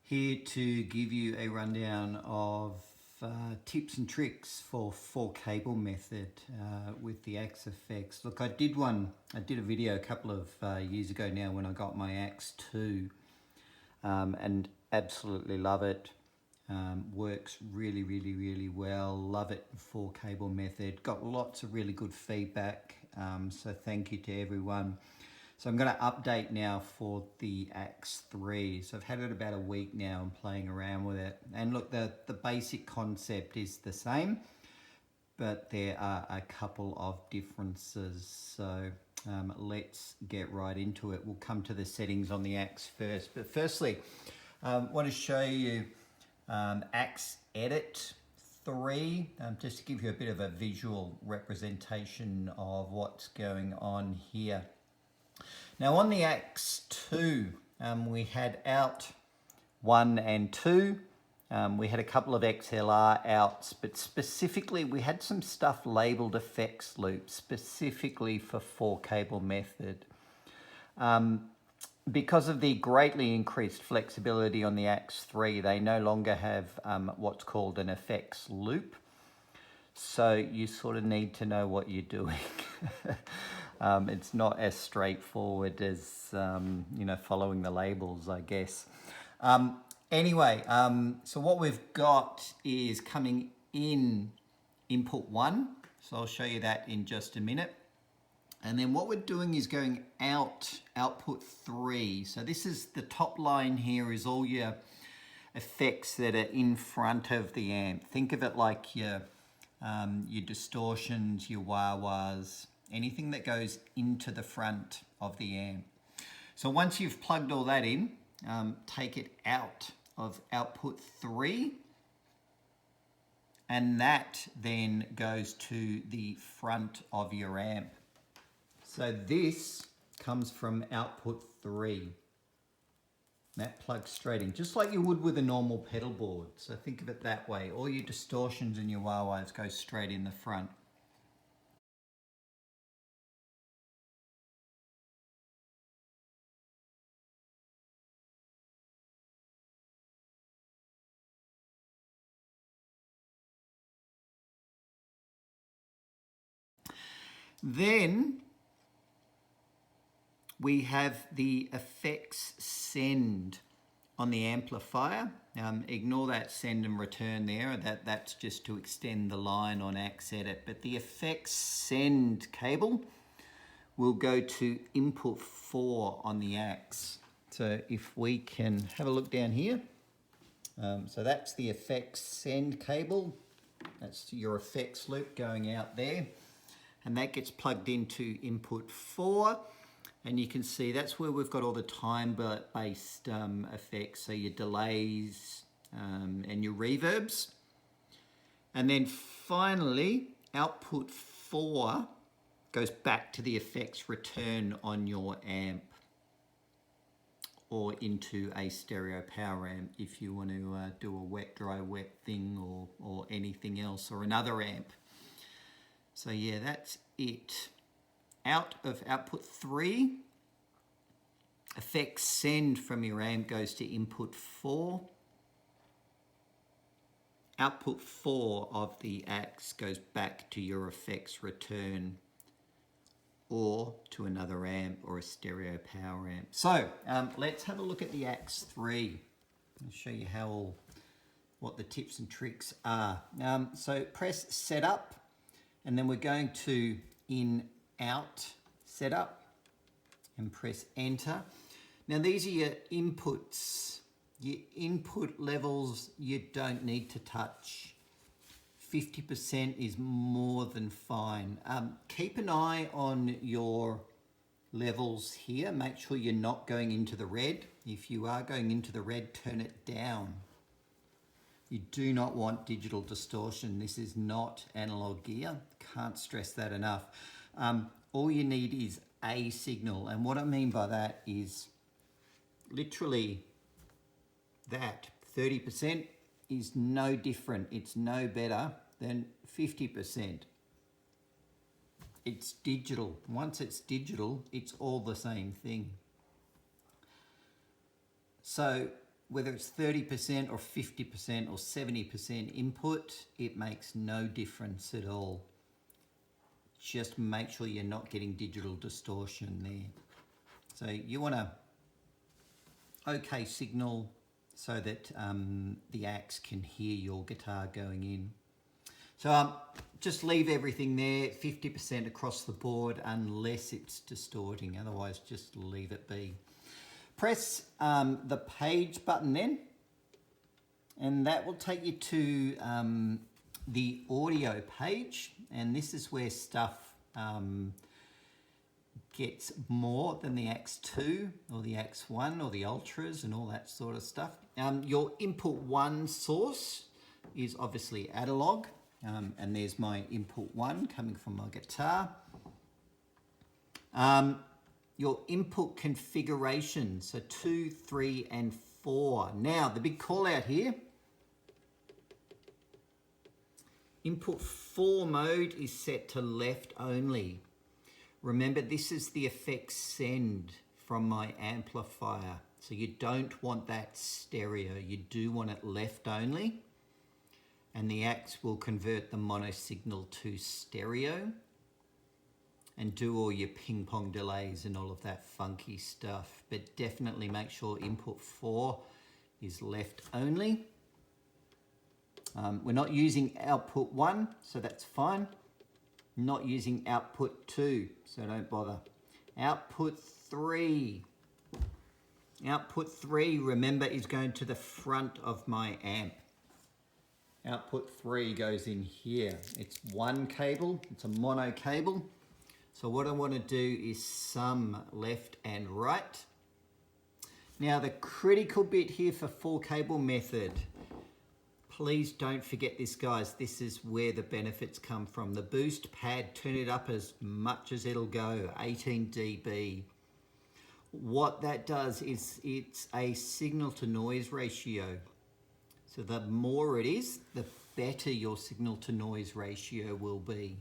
Here to give you a rundown of tips and tricks for 4-cable method with the Axe effects. Look, I did a video a couple of years ago now when I got my Axe 2 and absolutely love it. Works really well. Love it, 4-cable method. Got lots of really good feedback, so thank you to everyone. So I'm going to update now for the Axe 3. So I've had it about a week now and playing around with it. And look, the basic concept is the same, but there are a couple of differences. So let's get right into it. We'll come to the settings on the Axe first. But firstly, I want to show you Axe Edit 3, just to give you a bit of a visual representation of what's going on here. Now on the Axe 2, we had out 1 and 2. We had a couple of XLR outs, but specifically we had some stuff labeled effects loops, specifically for 4-cable method. Because of the greatly increased flexibility on the Axe 3, they no longer have what's called an effects loop. So you sort of need to know what you're doing. It's not as straightforward as, following the labels, I guess. Anyway, so what we've got is coming in input 1. So I'll show you that in just a minute. And then what we're doing is going out output 3. So this is the top line here is all your effects that are in front of the amp. Think of it like your distortions, your wah-wahs, anything that goes into the front of the amp. So once you've plugged all that in, take it out of output 3, and that then goes to the front of your amp. So this comes from output 3. That plugs straight in, just like you would with a normal pedal board. So think of it that way. All your distortions and your wah-wahs go straight in the front. Then we have the effects send on the amplifier. Ignore that send and return there. That's just to extend the line on Axe Edit. But the effects send cable will go to input 4 on the Axe. So if we can have a look down here. So that's the effects send cable. That's your effects loop going out there. And that gets plugged into input 4. And you can see that's where we've got all the time-based effects, so your delays and your reverbs. And then finally, output 4 goes back to the effects return on your amp or into a stereo power amp if you want to do a wet, dry, wet thing or anything else, or another amp. So yeah, that's it. Out of output 3, effects send from your amp goes to input 4. Output 4 of the Axe goes back to your effects return or to another amp or a stereo power amp. So let's have a look at the Axe 3. I'll show you what the tips and tricks are. So press setup, and then we're going to in-out setup and press enter. Now these are your inputs. Your input levels you don't need to touch. 50% is more than fine. Keep an eye on your levels here. Make sure you're not going into the red. If you are going into the red, turn it down. You do not want digital distortion. This is not analog gear. Can't stress that enough. All you need is a signal. And what I mean by that is literally that 30% is no different. It's no better than 50%. It's digital. Once it's digital, it's all the same thing. So whether it's 30% or 50% or 70% input, it makes no difference at all. Just make sure you're not getting digital distortion there. So you want a okay signal so that the axe can hear your guitar going in. So just leave everything there, 50% across the board, unless it's distorting. Otherwise, just leave it be. Press the page button then, and that will take you to the audio page. And this is where stuff gets more than the Axe 2 or the Axe 1 or the Ultras and all that sort of stuff. Your input 1 source is obviously analog, and there's my input 1 coming from my guitar. Your input configuration, so 2, 3 and 4. Now the big call out here, input 4 mode is set to left only. Remember, this is the effects send from my amplifier. So you don't want that stereo. You do want it left only. And the axe will convert the mono signal to stereo and do all your ping pong delays and all of that funky stuff. But definitely make sure input 4 is left only. We're not using output 1, so that's fine. Not using output 2, so don't bother. Output 3. Output 3, remember, is going to the front of my amp. Output 3 goes in here. It's one cable, it's a mono cable. So what I want to do is sum left and right. Now the critical bit here for 4-cable method, please don't forget this, guys. This is where the benefits come from. The boost pad, turn it up as much as it'll go, 18 dB. What that does is it's a signal to noise ratio. So the more it is, the better your signal to noise ratio will be.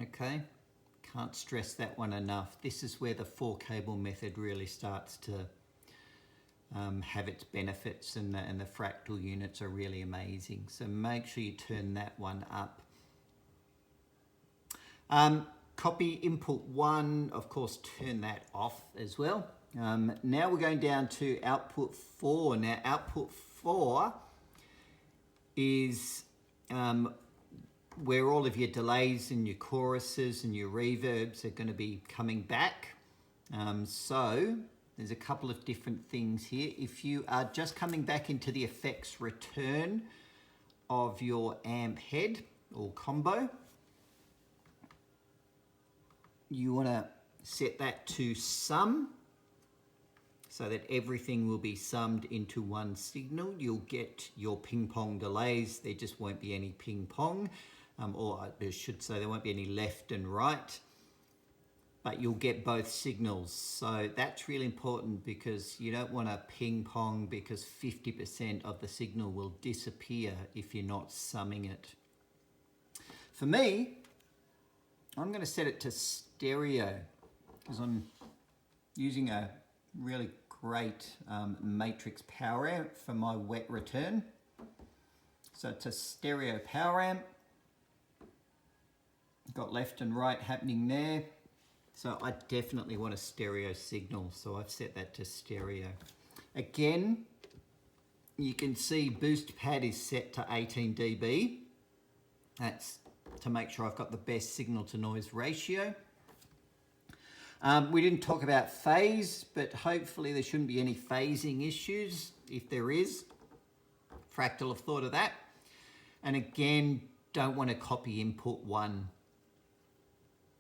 Okay, can't stress that one enough. This is where the 4-cable method really starts to have its benefits, and the fractal units are really amazing. So make sure you turn that one up. Copy input 1, of course, turn that off as well. Now we're going down to output 4. Now output 4 is where all of your delays and your choruses and your reverbs are going to be coming back. So there's a couple of different things here. If you are just coming back into the effects return of your amp head or combo, you want to set that to sum so that everything will be summed into one signal. You'll get your ping pong delays. There just won't be any ping pong, or I should say there won't be any left and right, but you'll get both signals. So that's really important, because you don't want to ping pong, because 50% of the signal will disappear if you're not summing it. For me, I'm going to set it to stereo, because I'm using a really great matrix power amp for my wet return. So it's a stereo power amp. Got left and right happening there. So I definitely want a stereo signal, so I've set that to stereo. Again, you can see boost pad is set to 18 dB. That's to make sure I've got the best signal to noise ratio. We didn't talk about phase, but hopefully there shouldn't be any phasing issues. If there is, Fractal have thought of that. And again, don't want to copy input 1.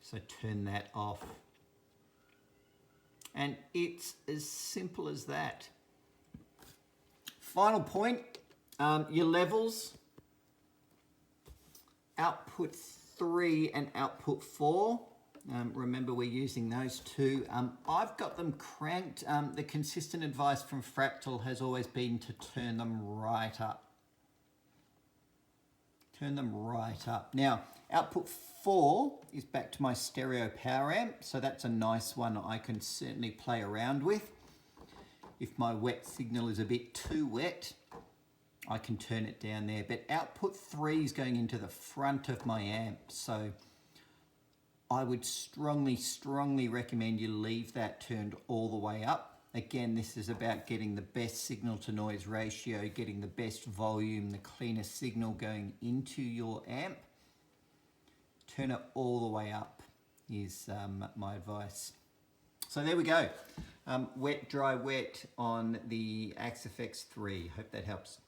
So turn that off. And it's as simple as that. Final point, your levels. Output 3 and output 4. Remember, we're using those two. I've got them cranked. The consistent advice from Fractal has always been to turn them right up. Turn them right up. Now, output 4 is back to my stereo power amp, so that's a nice one I can certainly play around with. If my wet signal is a bit too wet, I can turn it down there. But output 3 is going into the front of my amp, so I would strongly recommend you leave that turned all the way up. Again, this is about getting the best signal to noise ratio, getting the best volume, the cleanest signal going into your amp. Turn it all the way up is my advice. So there we go. Wet, dry, wet on the Axe FX 3. Hope that helps.